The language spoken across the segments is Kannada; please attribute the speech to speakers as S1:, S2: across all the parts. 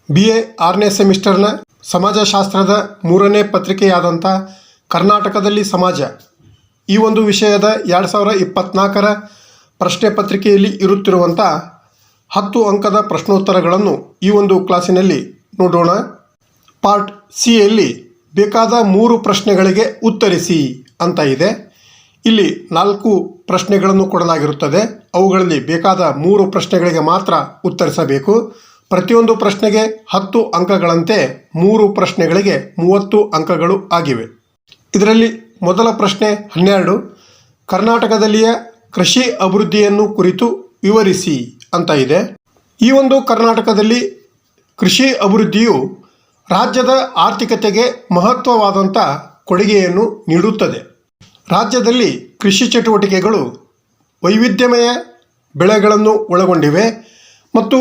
S1: BA 6ನೇ ಸೆಮಿಸ್ಟರ್ನ ಸಮಾಜಶಾಸ್ತ್ರದ 3ನೇ ಪತ್ರಿಕೆಯಾದಂಥ ಕರ್ನಾಟಕದಲ್ಲಿ ಸಮಾಜ ಈ ಒಂದು ವಿಷಯದ 2024ರ ಪ್ರಶ್ನೆ ಪತ್ರಿಕೆಯಲ್ಲಿ ಇರುತ್ತಿರುವಂಥ 10 ಅಂಕದ ಪ್ರಶ್ನೋತ್ತರಗಳನ್ನು ಈ ಒಂದು ಕ್ಲಾಸಿನಲ್ಲಿ ನೋಡೋಣ. ಪಾರ್ಟ್ ಸಿಯಲ್ಲಿ ಬೇಕಾದ 3 ಪ್ರಶ್ನೆಗಳಿಗೆ ಉತ್ತರಿಸಿ ಅಂತ ಇದೆ. ಇಲ್ಲಿ 4 ಪ್ರಶ್ನೆಗಳನ್ನು ಕೊಡಲಾಗಿರುತ್ತದೆ. ಅವುಗಳಲ್ಲಿ ಬೇಕಾದ 3 ಪ್ರಶ್ನೆಗಳಿಗೆ ಮಾತ್ರ ಉತ್ತರಿಸಬೇಕು. ಪ್ರತಿಯೊಂದು ಪ್ರಶ್ನೆಗೆ 10 ಅಂಕಗಳಂತೆ 3 ಪ್ರಶ್ನೆಗಳಿಗೆ 30 ಅಂಕಗಳು ಆಗಿವೆ. ಇದರಲ್ಲಿ ಮೊದಲ ಪ್ರಶ್ನೆ 12, ಕರ್ನಾಟಕದಲ್ಲಿಯ ಕೃಷಿ ಅಭಿವೃದ್ಧಿಯನ್ನು ಕುರಿತು ವಿವರಿಸಿ ಅಂತ ಇದೆ. ಈ ಒಂದು ಕರ್ನಾಟಕದಲ್ಲಿ ಕೃಷಿ ಅಭಿವೃದ್ಧಿಯು ರಾಜ್ಯದ ಆರ್ಥಿಕತೆಗೆ ಮಹತ್ವವಾದಂಥ ಕೊಡುಗೆಯನ್ನು ನೀಡುತ್ತದೆ. ರಾಜ್ಯದಲ್ಲಿ ಕೃಷಿ ಚಟುವಟಿಕೆಗಳು ವೈವಿಧ್ಯಮಯ ಬೆಳೆಗಳನ್ನು ಒಳಗೊಂಡಿವೆ ಮತ್ತು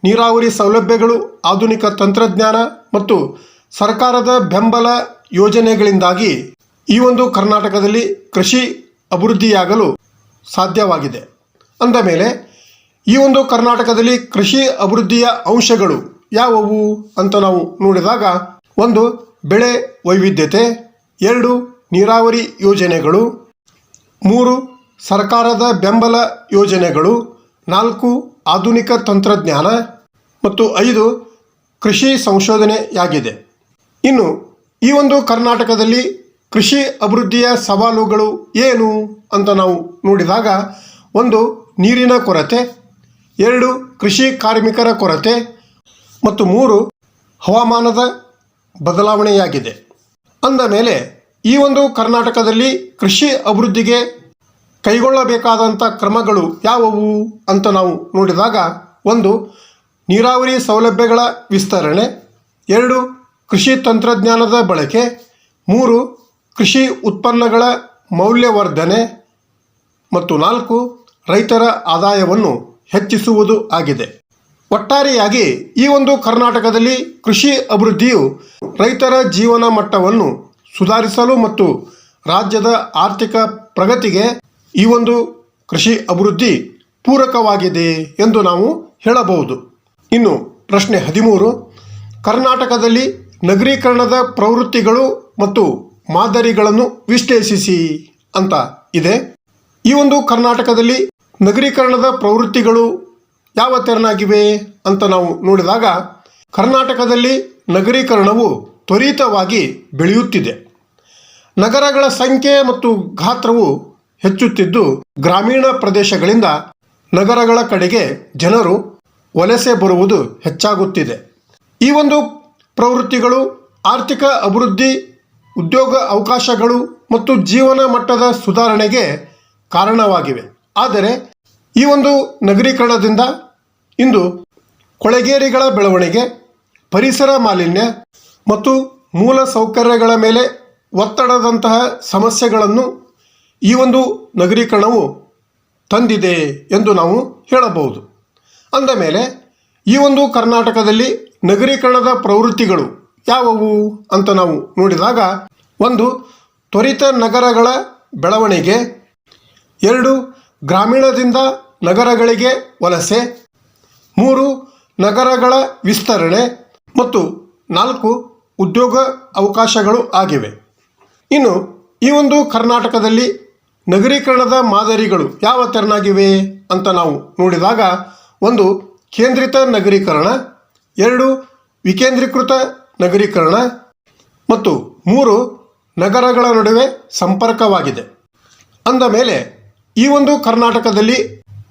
S1: ನೀರಾವರಿ ಸೌಲಭ್ಯಗಳು, ಆಧುನಿಕ ತಂತ್ರಜ್ಞಾನ ಮತ್ತು ಸರ್ಕಾರದ ಬೆಂಬಲ ಯೋಜನೆಗಳಿಂದಾಗಿ ಈ ಒಂದು ಕರ್ನಾಟಕದಲ್ಲಿ ಕೃಷಿ ಅಭಿವೃದ್ಧಿಯಾಗಲು ಸಾಧ್ಯವಾಗಿದೆ. ಅಂದ ಮೇಲೆ ಈ ಒಂದು ಕರ್ನಾಟಕದಲ್ಲಿ ಕೃಷಿ ಅಭಿವೃದ್ಧಿಯ ಅಂಶಗಳು ಯಾವುವು ಅಂತ ನಾವು ನೋಡಿದಾಗ, 1 ಬೆಳೆ ವೈವಿಧ್ಯತೆ, 2 ನೀರಾವರಿ ಯೋಜನೆಗಳು, 3 ಸರ್ಕಾರದ ಬೆಂಬಲ ಯೋಜನೆಗಳು, 4 ಆಧುನಿಕ ತಂತ್ರಜ್ಞಾನ ಮತ್ತು 5 ಕೃಷಿ ಸಂಶೋಧನೆಯಾಗಿದೆ. ಇನ್ನು ಈ ಒಂದು ಕರ್ನಾಟಕದಲ್ಲಿ ಕೃಷಿ ಅಭಿವೃದ್ಧಿಯ ಸವಾಲುಗಳು ಏನು ಅಂತ ನಾವು ನೋಡಿದಾಗ, 1 ನೀರಿನ ಕೊರತೆ, 2 ಕೃಷಿ ಕಾರ್ಮಿಕರ ಕೊರತೆ ಮತ್ತು 3 ಹವಾಮಾನದ ಬದಲಾವಣೆಯಾಗಿದೆ. ಅಂದ ಮೇಲೆ ಈ ಒಂದು ಕರ್ನಾಟಕದಲ್ಲಿ ಕೃಷಿ ಅಭಿವೃದ್ಧಿಗೆ ಕೈಗೊಳ್ಳಬೇಕಾದಂಥ ಕ್ರಮಗಳು ಯಾವುವು ಅಂತ ನಾವು ನೋಡಿದಾಗ, 1 ನೀರಾವರಿ ಸೌಲಭ್ಯಗಳ ವಿಸ್ತರಣೆ, 2 ಕೃಷಿ ತಂತ್ರಜ್ಞಾನದ ಬಳಕೆ, 3 ಕೃಷಿ ಉತ್ಪನ್ನಗಳ ಮೌಲ್ಯವರ್ಧನೆ ಮತ್ತು 4 ರೈತರ ಆದಾಯವನ್ನು ಹೆಚ್ಚಿಸುವುದು ಆಗಿದೆ. ಒಟ್ಟಾರೆಯಾಗಿ ಈ ಒಂದು ಕರ್ನಾಟಕದಲ್ಲಿ ಕೃಷಿ ಅಭಿವೃದ್ಧಿಯು ರೈತರ ಜೀವನ ಮಟ್ಟವನ್ನು ಸುಧಾರಿಸಲು ಮತ್ತು ರಾಜ್ಯದ ಆರ್ಥಿಕ ಪ್ರಗತಿಗೆ ಈ ಒಂದು ಕೃಷಿ ಅಭಿವೃದ್ಧಿ ಪೂರಕವಾಗಿದೆ ಎಂದು ನಾವು ಹೇಳಬಹುದು. ಇನ್ನು ಪ್ರಶ್ನೆ 13, ಕರ್ನಾಟಕದಲ್ಲಿ ನಗರೀಕರಣದ ಪ್ರವೃತ್ತಿಗಳು ಮತ್ತು ಮಾದರಿಗಳನ್ನು ವಿಶ್ಲೇಷಿಸಿ ಅಂತ ಇದೆ. ಈ ಒಂದು ಕರ್ನಾಟಕದಲ್ಲಿ ನಗರೀಕರಣದ ಪ್ರವೃತ್ತಿಗಳು ಯಾವ ತೆರನಾಗಿವೆ ಅಂತ ನಾವು ನೋಡಿದಾಗ, ಕರ್ನಾಟಕದಲ್ಲಿ ನಗರೀಕರಣವು ತ್ವರಿತವಾಗಿ ಬೆಳೆಯುತ್ತಿದೆ. ನಗರಗಳ ಸಂಖ್ಯೆ ಮತ್ತು ಗಾತ್ರವು ಹೆಚ್ಚುತ್ತಿದ್ದು, ಗ್ರಾಮೀಣ ಪ್ರದೇಶಗಳಿಂದ ನಗರಗಳ ಕಡೆಗೆ ಜನರು ವಲಸೆ ಬರುವುದು ಹೆಚ್ಚಾಗುತ್ತಿದೆ. ಈ ಒಂದು ಪ್ರವೃತ್ತಿಗಳು ಆರ್ಥಿಕ ಅಭಿವೃದ್ಧಿ, ಉದ್ಯೋಗ ಅವಕಾಶಗಳು ಮತ್ತು ಜೀವನ ಮಟ್ಟದ ಸುಧಾರಣೆಗೆ ಕಾರಣವಾಗಿವೆ. ಆದರೆ ಈ ಒಂದು ನಗರೀಕರಣದಿಂದ ಇಂದು ಕೊಳೆಗೇರಿಗಳ ಬೆಳವಣಿಗೆ, ಪರಿಸರ ಮಾಲಿನ್ಯ ಮತ್ತು ಮೂಲ ಸೌಕರ್ಯಗಳ ಮೇಲೆ ಒತ್ತಡದಂತಹ ಸಮಸ್ಯೆಗಳನ್ನು ಈ ಒಂದು ನಗರೀಕರಣವು ತಂದಿದೆ ಎಂದು ನಾವು ಹೇಳಬಹುದು. ಅಂದ ಮೇಲೆ ಈ ಒಂದು ಕರ್ನಾಟಕದಲ್ಲಿ ನಗರೀಕರಣದ ಪ್ರವೃತ್ತಿಗಳು ಯಾವುವು ಅಂತ ನಾವು ನೋಡಿದಾಗ, 1 ತ್ವರಿತ ನಗರಗಳ ಬೆಳವಣಿಗೆ, 2 ಗ್ರಾಮೀಣದಿಂದ ನಗರಗಳಿಗೆ ವಲಸೆ, 3 ನಗರಗಳ ವಿಸ್ತರಣೆ ಮತ್ತು 4 ಉದ್ಯೋಗ ಅವಕಾಶಗಳು ಆಗಿವೆ. ಇನ್ನು ಈ ಒಂದು ಕರ್ನಾಟಕದಲ್ಲಿ ನಗರೀಕರಣದ ಮಾದರಿಗಳು ಯಾವ ತೆರನಾಗಿವೆ ಅಂತ ನಾವು ನೋಡಿದಾಗ, 1 ಕೇಂದ್ರಿತ ನಗರೀಕರಣ, 2 ವಿಕೇಂದ್ರೀಕೃತ ನಗರೀಕರಣ ಮತ್ತು 3 ನಗರಗಳ ನಡುವೆ ಸಂಪರ್ಕವಾಗಿದೆ. ಅಂದ ಮೇಲೆ ಈ ಒಂದು ಕರ್ನಾಟಕದಲ್ಲಿ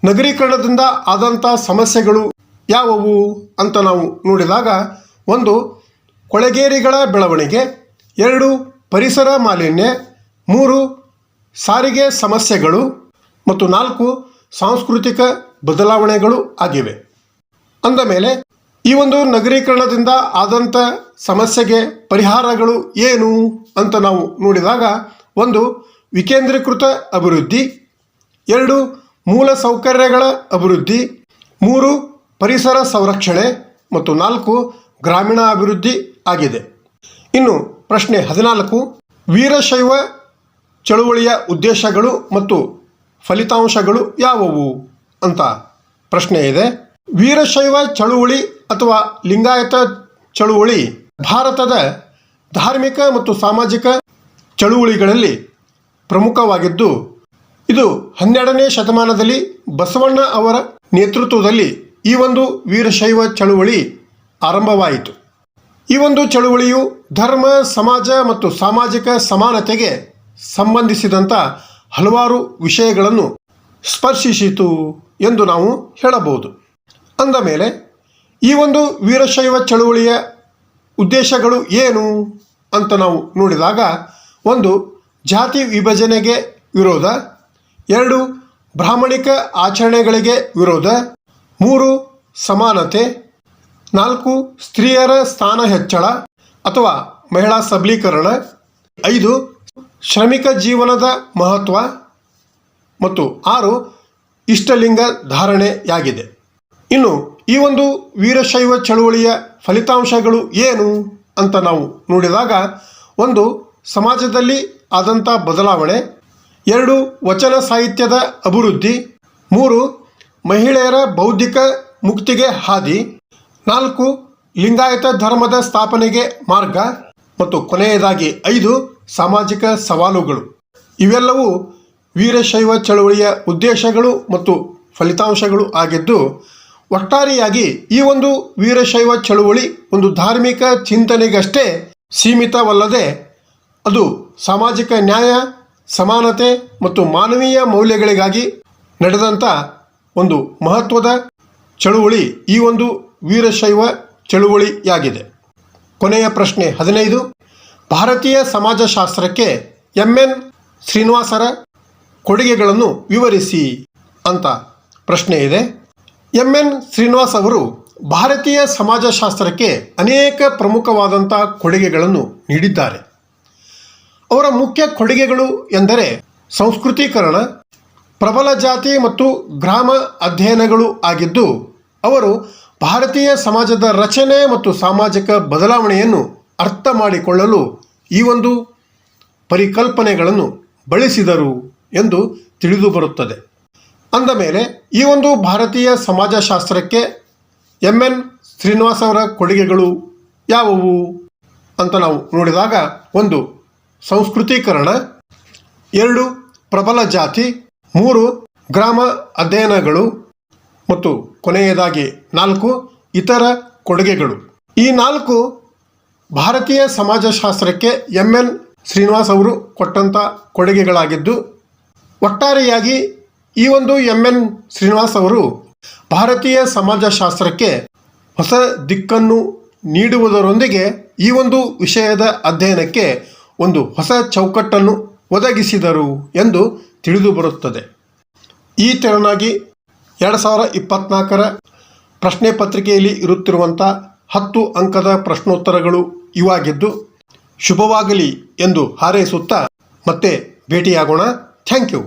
S1: ನಗರೀಕರಣದಿಂದ ಆದಂಥ ಸಮಸ್ಯೆಗಳು ಯಾವುವು ಅಂತ ನಾವು ನೋಡಿದಾಗ, 1 ಕೊಳೆಗೇರಿಗಳ ಬೆಳವಣಿಗೆ, 2 ಪರಿಸರ ಮಾಲಿನ್ಯ, 3 ಸಾರಿಗೆ ಸಮಸ್ಯೆಗಳು ಮತ್ತು 4 ಸಾಂಸ್ಕೃತಿಕ ಬದಲಾವಣೆಗಳು ಆಗಿವೆ. ಅಂದ ಮೇಲೆ ಈ ಒಂದು ನಗರೀಕರಣದಿಂದ ಆದಂಥ ಸಮಸ್ಯೆಗೆ ಪರಿಹಾರಗಳು ಏನು ಅಂತ ನಾವು ನೋಡಿದಾಗ, 1 ವಿಕೇಂದ್ರೀಕೃತ ಅಭಿವೃದ್ಧಿ, 2 ಮೂಲ ಸೌಕರ್ಯಗಳ ಅಭಿವೃದ್ಧಿ, 3 ಪರಿಸರ ಸಂರಕ್ಷಣೆ ಮತ್ತು 4 ಗ್ರಾಮೀಣ ಅಭಿವೃದ್ಧಿ ಆಗಿದೆ. ಇನ್ನು ಪ್ರಶ್ನೆ 14, ವೀರಶೈವ ಚಳುವಳಿಯ ಉದ್ದೇಶಗಳು ಮತ್ತು ಫಲಿತಾಂಶಗಳು ಯಾವುವು ಅಂತ ಪ್ರಶ್ನೆ ಇದೆ. ವೀರಶೈವ ಚಳುವಳಿ ಅಥವಾ ಲಿಂಗಾಯತ ಚಳುವಳಿ ಭಾರತದ ಧಾರ್ಮಿಕ ಮತ್ತು ಸಾಮಾಜಿಕ ಚಳುವಳಿಗಳಲ್ಲಿ ಪ್ರಮುಖವಾಗಿದ್ದು, ಇದು 12ನೇ ಶತಮಾನದಲ್ಲಿ ಬಸವಣ್ಣ ಅವರ ನೇತೃತ್ವದಲ್ಲಿ ಈ ಒಂದು ವೀರಶೈವ ಚಳುವಳಿ ಆರಂಭವಾಯಿತು. ಈ ಒಂದು ಚಳುವಳಿಯು ಧರ್ಮ, ಸಮಾಜ ಮತ್ತು ಸಾಮಾಜಿಕ ಸಮಾನತೆಗೆ ಸಂಬಂಧಿಸಿದಂಥ ಹಲವಾರು ವಿಷಯಗಳನ್ನು ಸ್ಪರ್ಶಿಸಿತು ಎಂದು ನಾವು ಹೇಳಬಹುದು. ಅಂದ ಮೇಲೆ ಈ ಒಂದು ವೀರಶೈವ ಚಳುವಳಿಯ ಉದ್ದೇಶಗಳು ಏನು ಅಂತ ನಾವು ನೋಡಿದಾಗ, 1. ಜಾತಿ ವಿಭಜನೆಗೆ ವಿರೋಧ. 2. ಬ್ರಾಹ್ಮಣಿಕ ಆಚರಣೆಗಳಿಗೆ ವಿರೋಧ. 3. ಸಮಾನತೆ. 4. ಸ್ತ್ರೀಯರ ಸ್ಥಾನ ಹೆಚ್ಚಳ ಅಥವಾ ಮಹಿಳಾ ಸಬಲೀಕರಣ. 5. ಶ್ರಮಿಕ ಜೀವನದ ಮಹತ್ವ. ಮತ್ತು 6. ಇಷ್ಟಲಿಂಗ ಧಾರಣೆಯಾಗಿದೆ. ಇನ್ನು ಈ ಒಂದು ವೀರಶೈವ ಚಳುವಳಿಯ ಫಲಿತಾಂಶಗಳು ಏನು ಅಂತ ನಾವು ನೋಡಿದಾಗ, 1. ಸಮಾಜದಲ್ಲಿ ಆದಂಥ ಬದಲಾವಣೆ. 2. ವಚನ ಸಾಹಿತ್ಯದ ಅಭಿವೃದ್ಧಿ. 3. ಮಹಿಳೆಯರ ಬೌದ್ಧಿಕ ಮುಕ್ತಿಗೆ ಹಾದಿ. 4. ಲಿಂಗಾಯತ ಧರ್ಮದ ಸ್ಥಾಪನೆಗೆ ಮಾರ್ಗ. ಮತ್ತು ಕೊನೆಯದಾಗಿ 5. ಸಾಮಾಜಿಕ ಸವಾಲುಗಳು. ಇವೆಲ್ಲವೂ ವೀರಶೈವ ಚಳುವಳಿಯ ಉದ್ದೇಶಗಳು ಮತ್ತು ಫಲಿತಾಂಶಗಳು ಆಗಿದ್ದು, ಒಟ್ಟಾರೆಯಾಗಿ ಈ ಒಂದು ವೀರಶೈವ ಚಳುವಳಿ ಒಂದು ಧಾರ್ಮಿಕ ಚಿಂತನೆಗಷ್ಟೇ ಸೀಮಿತವಲ್ಲದೆ, ಅದು ಸಾಮಾಜಿಕ ನ್ಯಾಯ, ಸಮಾನತೆ ಮತ್ತು ಮಾನವೀಯ ಮೌಲ್ಯಗಳಿಗಾಗಿ ನಡೆದಂಥ ಒಂದು ಮಹತ್ವದ ಚಳುವಳಿ ಈ ಒಂದು ವೀರಶೈವ ಚಳುವಳಿಯಾಗಿದೆ. ಕೊನೆಯ ಪ್ರಶ್ನೆ 15. ಭಾರತೀಯ ಸಮಾಜಶಾಸ್ತ್ರಕ್ಕೆ ಎಂ.ಎನ್. ಶ್ರೀನಿವಾಸರ ಕೊಡುಗೆಗಳನ್ನು ವಿವರಿಸಿ ಅಂತ ಪ್ರಶ್ನೆ ಇದೆ. ಎಂ.ಎನ್. ಶ್ರೀನಿವಾಸ್ ಅವರು ಭಾರತೀಯ ಸಮಾಜಶಾಸ್ತ್ರಕ್ಕೆ ಅನೇಕ ಪ್ರಮುಖವಾದಂಥ ಕೊಡುಗೆಗಳನ್ನು ನೀಡಿದ್ದಾರೆ. ಅವರ ಮುಖ್ಯ ಕೊಡುಗೆಗಳು ಎಂದರೆ ಸಂಸ್ಕೃತೀಕರಣ, ಪ್ರಬಲ ಜಾತಿ ಮತ್ತು ಗ್ರಾಮ ಅಧ್ಯಯನಗಳು ಆಗಿದ್ದು, ಅವರು ಭಾರತೀಯ ಸಮಾಜದ ರಚನೆ ಮತ್ತು ಸಾಮಾಜಿಕ ಬದಲಾವಣೆಯನ್ನು ಅರ್ಥ ಮಾಡಿಕೊಳ್ಳಲು ಈ ಒಂದು ಪರಿಕಲ್ಪನೆಗಳನ್ನು ಬಳಸಿದರು ಎಂದು ತಿಳಿದು ಬರುತ್ತದೆ. ಅಂದ ಮೇಲೆ ಈ ಒಂದು ಭಾರತೀಯ ಸಮಾಜಶಾಸ್ತ್ರಕ್ಕೆ ಎಂ.ಎನ್. ಶ್ರೀನಿವಾಸ್ ಅವರ ಕೊಡುಗೆಗಳು ಯಾವುವು ಅಂತ ನಾವು ನೋಡಿದಾಗ, 1. ಸಂಸ್ಕೃತೀಕರಣ. 2. ಪ್ರಬಲ ಜಾತಿ. 3. ಗ್ರಾಮ ಅಧ್ಯಯನಗಳು. ಮತ್ತು ಕೊನೆಯದಾಗಿ 4. ಇತರ ಕೊಡುಗೆಗಳು. ಈ 4 ಭಾರತೀಯ ಸಮಾಜಶಾಸ್ತ್ರಕ್ಕೆ ಎಂ.ಎನ್. ಶ್ರೀನಿವಾಸ್ ಅವರು ಕೊಟ್ಟಂಥ ಕೊಡುಗೆಗಳಾಗಿದ್ದು, ಒಟ್ಟಾರೆಯಾಗಿ ಈ ಒಂದು ಎಂ.ಎನ್. ಶ್ರೀನಿವಾಸ್ ಅವರು ಭಾರತೀಯ ಸಮಾಜಶಾಸ್ತ್ರಕ್ಕೆ ಹೊಸ ದಿಕ್ಕನ್ನು ನೀಡುವುದರೊಂದಿಗೆ ಈ ಒಂದು ವಿಷಯದ ಅಧ್ಯಯನಕ್ಕೆ ಒಂದು ಹೊಸ ಚೌಕಟ್ಟನ್ನು ಒದಗಿಸಿದರು ಎಂದು ತಿಳಿದು ಬರುತ್ತದೆ. ಈ ತೆರನಾಗಿ 2024ರ ಪ್ರಶ್ನೆ ಪತ್ರಿಕೆಯಲ್ಲಿ ಇರುತ್ತಿರುವಂಥ 10 ಅಂಕದ ಪ್ರಶ್ನೋತ್ತರಗಳು ಇವಾಗಿದ್ದು, ಶುಭವಾಗಲಿ ಎಂದು ಹಾರೈಸುತ್ತಾ ಮತ್ತೆ ಭೇಟಿಯಾಗೋಣ. Thank you.